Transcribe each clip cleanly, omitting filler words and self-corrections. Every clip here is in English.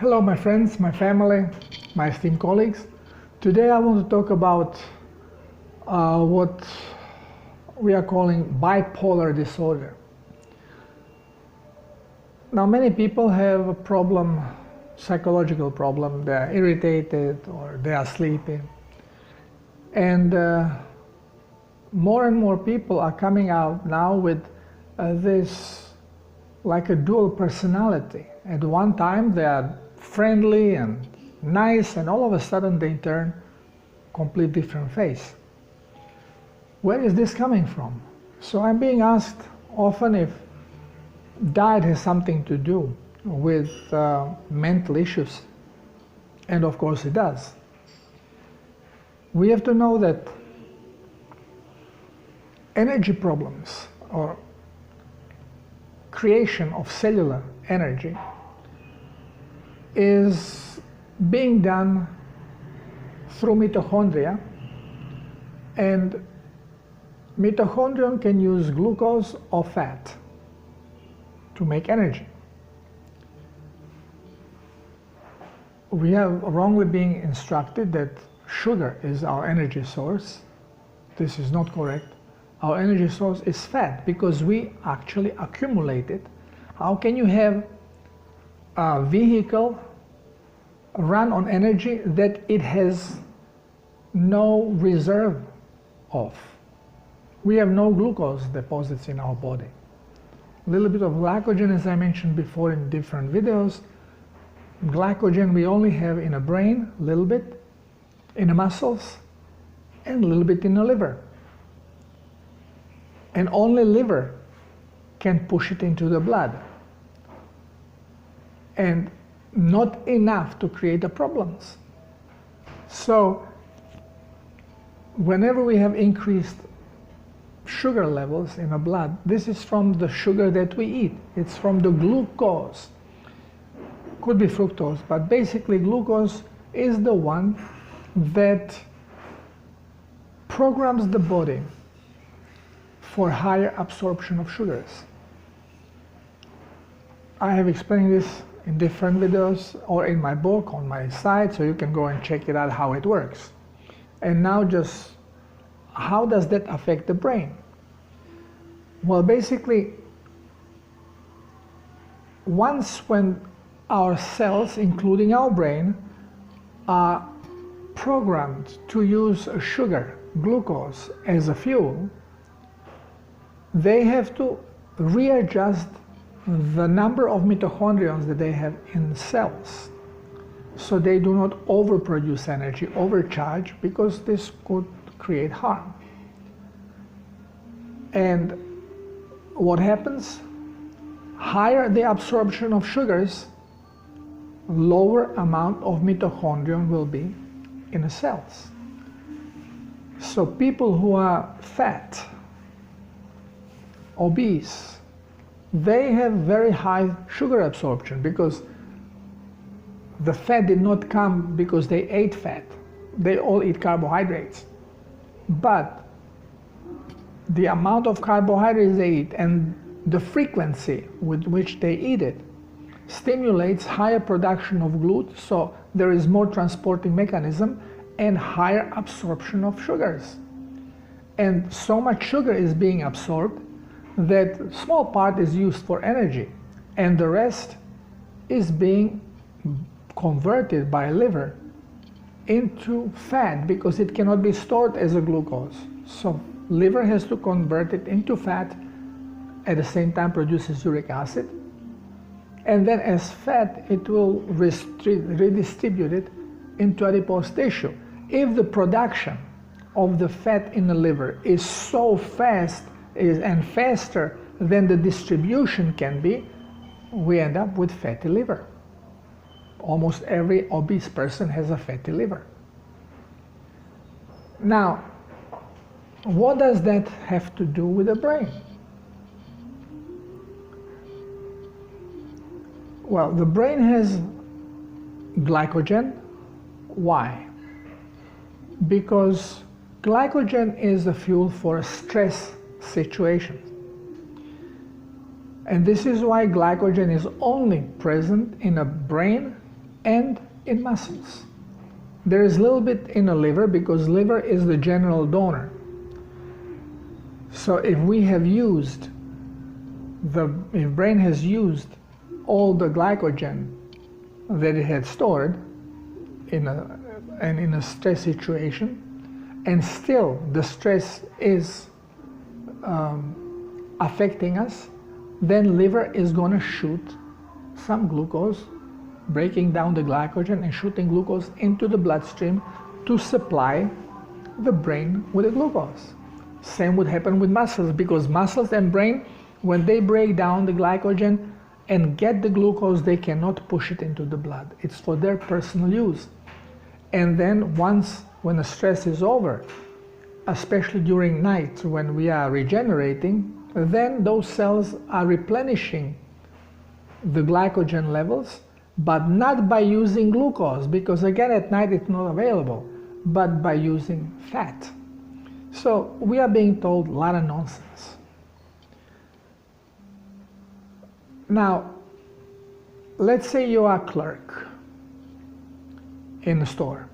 Hello my friends, my family, my esteemed colleagues. Today I want to talk about what we are calling bipolar disorder. Now many people have a problem, psychological problem, they are irritated or they are sleepy. And more and more people are coming out now with this like a dual personality. At one time they are friendly and nice, and all of a sudden they turn complete different face. Where is this coming from? So I'm being asked often if diet has something to do with mental issues, and of course it does. We have to know that energy problems or creation of cellular energy is being done through mitochondria, and mitochondria can use glucose or fat to make energy. We have wrongly being instructed that sugar is our energy source. This is not correct. Our energy source is fat because we actually accumulate it. How can you have a vehicle run on energy that it has no reserve of? We have no glucose deposits in our body. A little bit of glycogen, as I mentioned before in different videos. Glycogen we only have in the brain, a little bit, in the muscles, and a little bit in the liver. And only liver can push it into the blood. And not enough to create the problems. So whenever we have increased sugar levels in the blood, this is from the sugar that we eat. It's from the glucose. Could be fructose, but basically glucose is the one that programs the body for higher absorption of sugars. I have explained this in different videos or in my book on my site, so you can go and check it out how it works. And now just how does that affect the brain? Well, basically, once when our cells, including our brain, are programmed to use sugar, glucose, as a fuel, they have to readjust the number of mitochondria that they have in cells, so they do not overproduce energy, overcharge, because this could create harm. And what happens? Higher the absorption of sugars, lower amount of mitochondria will be in the cells. So people who are fat, obese, they have very high sugar absorption because the fat did not come because they ate fat. They all eat carbohydrates. But the amount of carbohydrates they eat and the frequency with which they eat it stimulates higher production of GLUT, so there is more transporting mechanism and higher absorption of sugars. And so much sugar is being absorbed that small part is used for energy, and the rest is being converted by liver into fat because it cannot be stored as a glucose. So liver has to convert it into fat, at the same time produces uric acid, and then as fat it will redistribute it into adipose tissue. If the production of the fat in the liver is so fast and faster than the distribution can be, we end up with fatty liver. Almost every obese person has a fatty liver. Now, what does that have to do with the brain? Well, the brain has glycogen. Why? Because glycogen is the fuel for stress situations. And this is why glycogen is only present in the brain and in muscles. There is a little bit in the liver because liver is the general donor. So if we have used if brain has used all the glycogen that it had stored in a stress situation, and still the stress is affecting us, then liver is going to shoot some glucose, breaking down the glycogen and shooting glucose into the bloodstream to supply the brain with the glucose. Same would happen with muscles, because muscles and brain, when they break down the glycogen and get the glucose, they cannot push it into the blood. It's for their personal use. And then when the stress is over, especially during night when we are regenerating, then those cells are replenishing the glycogen levels, but not by using glucose, because again at night it's not available, but by using fat. So we are being told a lot of nonsense. Now, let's say you are a clerk in a store,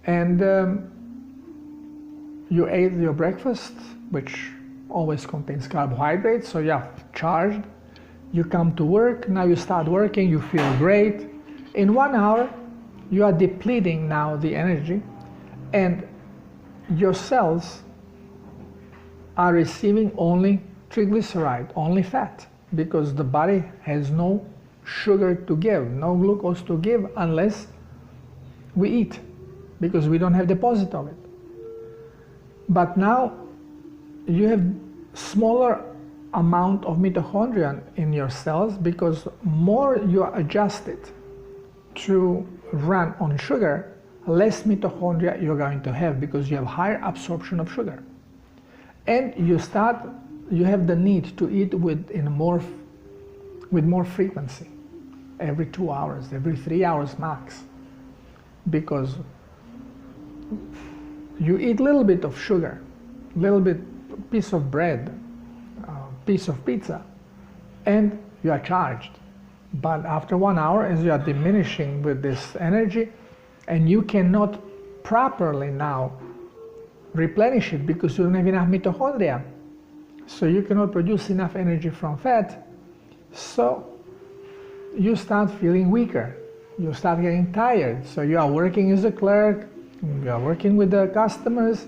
and you ate your breakfast, which always contains carbohydrates, so you are charged. You come to work, now you start working, you feel great. In 1 hour, you are depleting now the energy, and your cells are receiving only triglyceride, only fat, because the body has no sugar to give, no glucose to give unless we eat, because we don't have deposit of it. But now you have smaller amount of mitochondria in your cells, because more you are adjusted to run on sugar, less mitochondria you're going to have, because you have higher absorption of sugar. And you have the need to eat with more frequency, every 2 hours, every 3 hours max, because you eat a little bit of sugar, little bit piece of bread, piece of pizza, and you are charged. But after 1 hour, as you are diminishing with this energy, and you cannot properly now replenish it because you don't have enough mitochondria, so you cannot produce enough energy from fat, so you start feeling weaker, you start getting tired. So you are working as a clerk, you are working with the customers,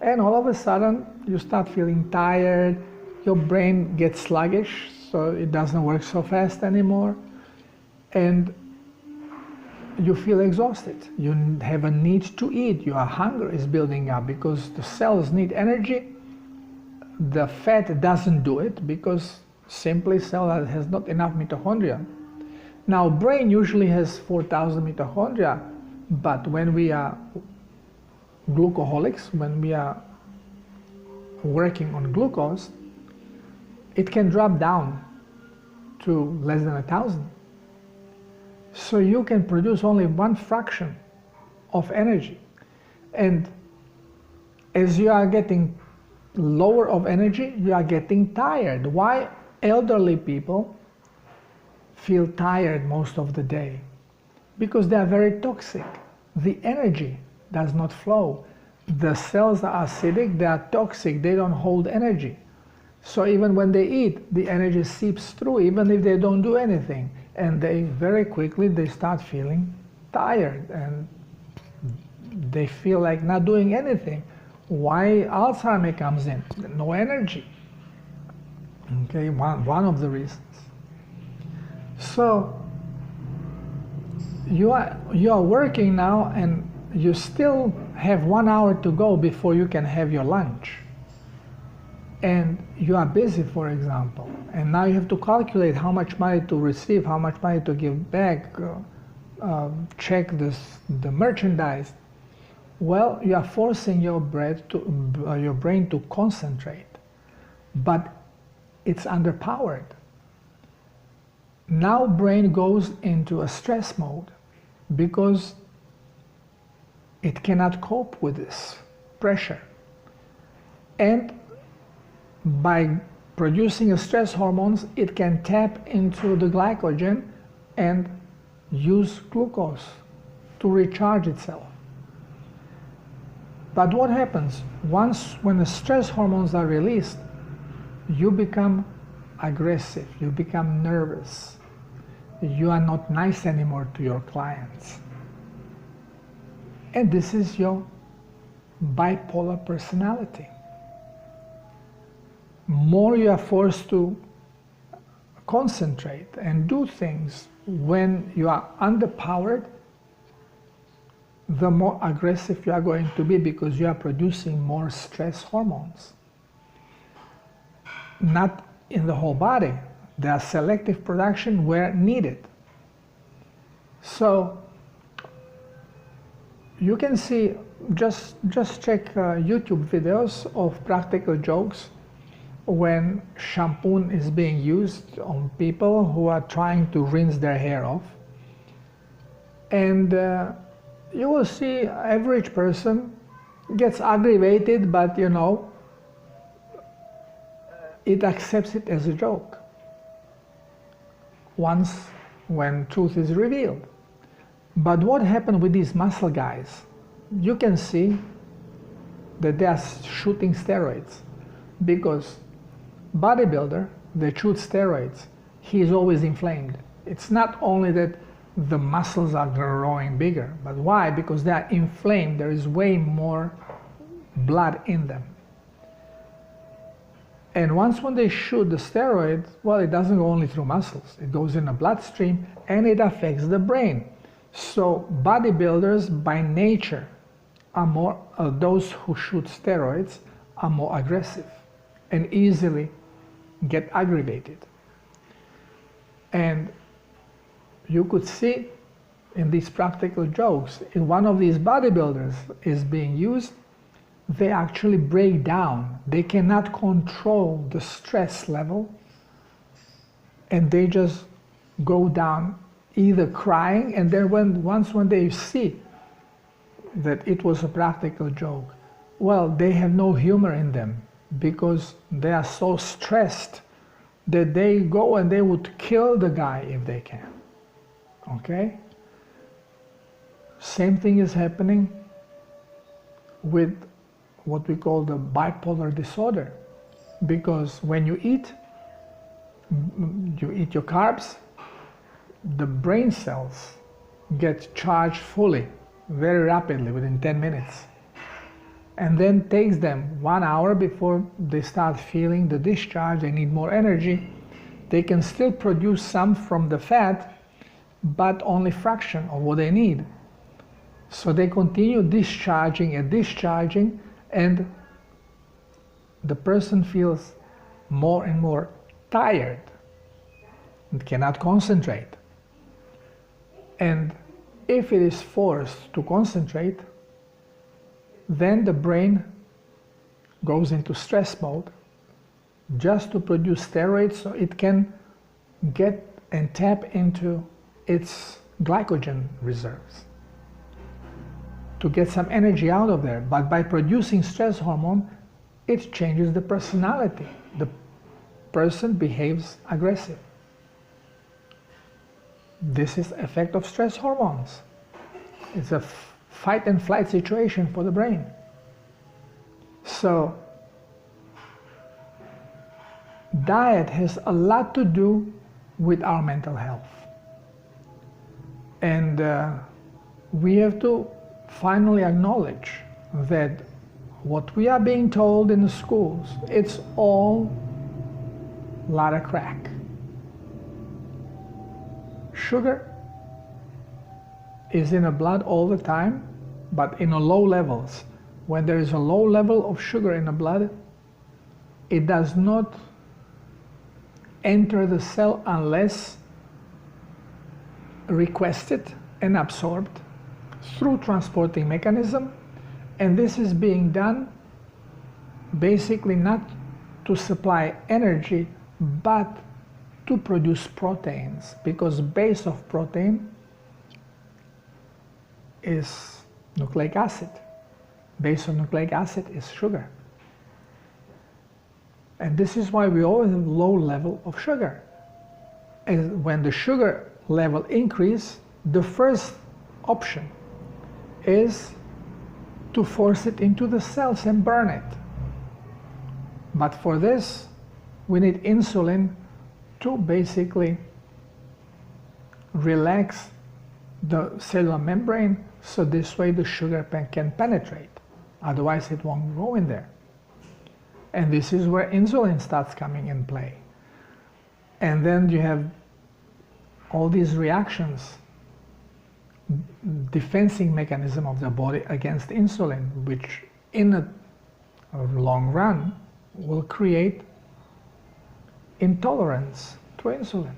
and all of a sudden you start feeling tired, your brain gets sluggish, so it doesn't work so fast anymore, and you feel exhausted. You have a need to eat. Your hunger is building up because the cells need energy. The fat doesn't do it because simply cell has not enough mitochondria. Now brain usually has 4,000 mitochondria, but when we are glucoholics, when we are working on glucose, it can drop down to less than 1,000. So you can produce only one fraction of energy. And as you are getting lower of energy, you are getting tired. Why elderly people feel tired most of the day? Because they are very toxic. The energy does not flow. The cells are acidic, they are toxic, they don't hold energy. So even when they eat, the energy seeps through, even if they don't do anything. And they very quickly, they start feeling tired and they feel like not doing anything. Why Alzheimer comes in? No energy. Okay, one of the reasons. So you are working now, and you still have 1 hour to go before you can have your lunch. And you are busy, for example, and now you have to calculate how much money to receive, how much money to give back, check the merchandise. Well, you are forcing your brain to concentrate, but it's underpowered. Now brain goes into a stress mode because it cannot cope with this pressure. And by producing stress hormones, it can tap into the glycogen and use glucose to recharge itself. But what happens when the stress hormones are released? You become aggressive, you become nervous, you are not nice anymore to your clients. And this is your bipolar personality. More you are forced to concentrate and do things when you are underpowered, the more aggressive you are going to be, because you are producing more stress hormones. Not in the whole body. They are selective production where needed. So you can see, just check YouTube videos of practical jokes when shampoo is being used on people who are trying to rinse their hair off. And you will see average person gets aggravated, but you know, it accepts it as a joke once when truth is revealed. But what happened with these muscle guys? You can see that they are shooting steroids, because bodybuilder, they shoot steroids, he is always inflamed. It's not only that the muscles are growing bigger, but why? Because they are inflamed. There is way more blood in them. And once when they shoot the steroid, well, it doesn't go only through muscles. It goes in the bloodstream and it affects the brain. So bodybuilders by nature are more, those who shoot steroids are more aggressive and easily get aggravated. And you could see in these practical jokes, if one of these bodybuilders is being used, they actually break down. They cannot control the stress level, and they just go down, either crying, and then once when they see that it was a practical joke, well, they have no humor in them, because they are so stressed that they go and they would kill the guy if they can. Okay? Same thing is happening with what we call the bipolar disorder, because when you eat your carbs, the brain cells get charged fully very rapidly within 10 minutes, and then takes them 1 hour before they start feeling the discharge. They need more energy. They can still produce some from the fat, but only fraction of what they need. So they continue discharging and discharging, and the person feels more and more tired and cannot concentrate. And if it is forced to concentrate, then the brain goes into stress mode just to produce steroids so it can get and tap into its glycogen reserves to get some energy out of there. But by producing stress hormone, it changes the personality. The person behaves aggressive. This is effect of stress hormones. It's a fight and flight situation for the brain. So diet has a lot to do with our mental health. And we have to finally acknowledge that what we are being told in the schools, it's all a lot of crack. Sugar is in the blood all the time, but in a low levels. When there is a low level of sugar in the blood, it does not enter the cell unless requested and absorbed through transporting mechanism. And this is being done basically not to supply energy, but to produce proteins, because base of protein is nucleic acid. Base of nucleic acid is sugar. And this is why we always have low level of sugar. And when the sugar level increase, The first option is to force it into the cells and burn it. But for this, we need insulin to basically relax the cellular membrane, so this way the sugar can penetrate. Otherwise it won't go in there. And this is where insulin starts coming in play. And then you have all these reactions, defending mechanism of the body against insulin, which in a long run will create intolerance to insulin.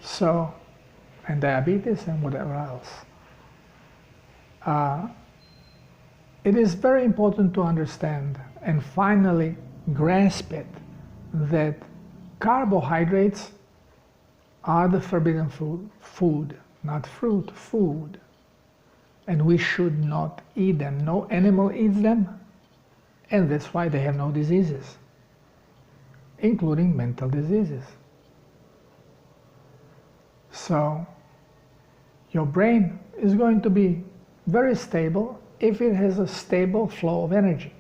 So, and diabetes and whatever else. It is very important to understand and finally grasp it that carbohydrates are the forbidden food, not fruit, food. And we should not eat them. No animal eats them, and that's why they have no diseases, including mental diseases. So your brain is going to be very stable if it has a stable flow of energy.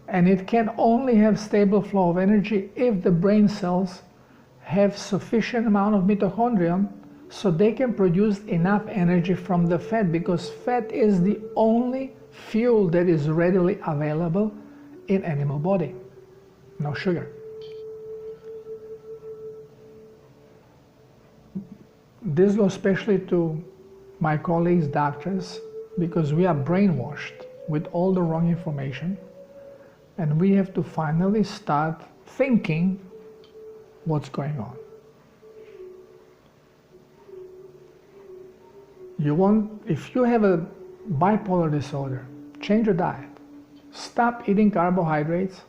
And it can only have stable flow of energy if the brain cells have sufficient amount of mitochondria so they can produce enough energy from the fat, because fat is the only fuel that is readily available in animal body, no sugar. This goes especially to my colleagues, doctors, because we are brainwashed with all the wrong information, and we have to finally start thinking what's going on. If you have a bipolar disorder, change your diet. Stop eating carbohydrates,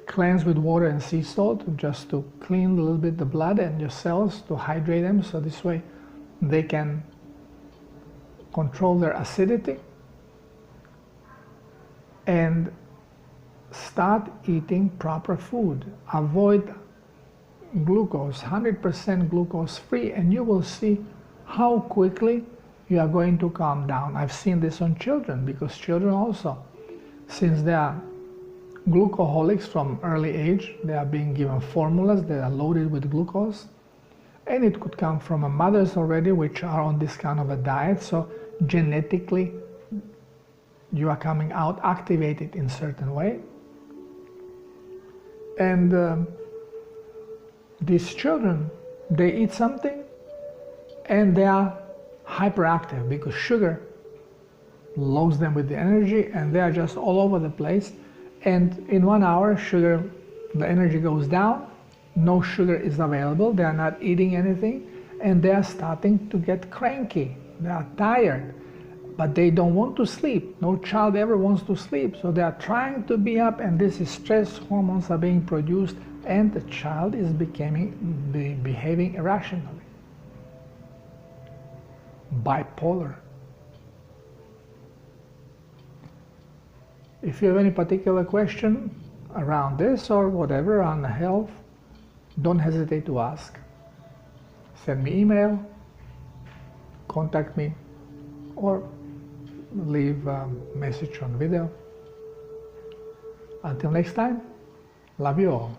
cleanse with water and sea salt just to clean a little bit the blood and your cells, to hydrate them, so this way they can control their acidity, and start eating proper food. Avoid glucose, 100% glucose free, and you will see how quickly you are going to calm down. I've seen this on children, because children also, since they are glucoholics from early age, they are being given formulas that are loaded with glucose, and it could come from a mothers already which are on this kind of a diet, so genetically you are coming out activated in a certain way. And these children, they eat something and they are hyperactive because sugar loads them with the energy, and they are just all over the place. And in 1 hour, the energy goes down, no sugar is available, they are not eating anything, and they are starting to get cranky. They are tired, but they don't want to sleep. No child ever wants to sleep, so they are trying to be up, and this is stress hormones are being produced, and the child is behaving irrationally. Bipolar. If you have any particular question around this or whatever on health, don't hesitate to ask. Send me email, contact me, or leave a message on video. Until next time, love you all.